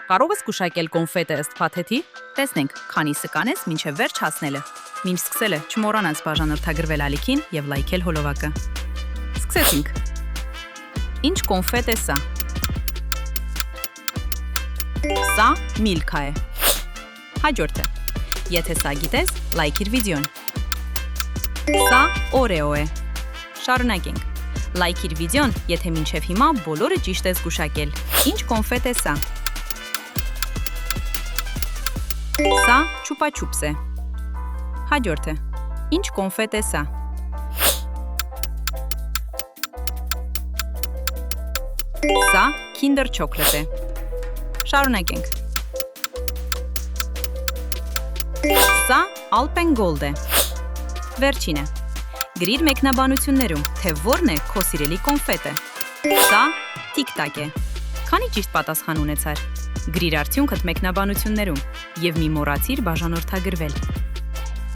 Կարող ես գուշակել կոնֆետը ըստ փաթեթի։ Տեսնենք, քանիսը կանես մինչև վերջ հասնելը։ Մինչ սկսելը չմոռանաս բաժանորդագրվել ալիքին եւ լայքել հոլովակը։ Սկսեցինք։ Ինչ կոնֆետ է սա։ Սա միլքա է։ Հաջորդը։ Եթե սա գիտես, լայքիր վիդեոն։ Սա օրեո է։ Շարունակենք։ Լայքիր վիդեոն, եթե մինչև հիմա բոլորը ճիշտ ես գուշակել։ Ինչ կոնֆետ է սա։ Սա չուպա-չուպս է։ Հաջորդը։ Ինչ կոնֆետ է սա։ Սա Kinder Chocolate է։ Շարունակենք։ Սա Alpen Gold է։ Վերջինը։ Գրիր մեկնաբանություններում, թե որն է քո սիրելի կոնֆետը։ Սա Tic-Tac է։ Քանի ճիշտ պատասխան ունեցար։ Գրիր արդյունքդ մեկնաբանություններում եւ մի մոռացիր բաժանորդագրվել։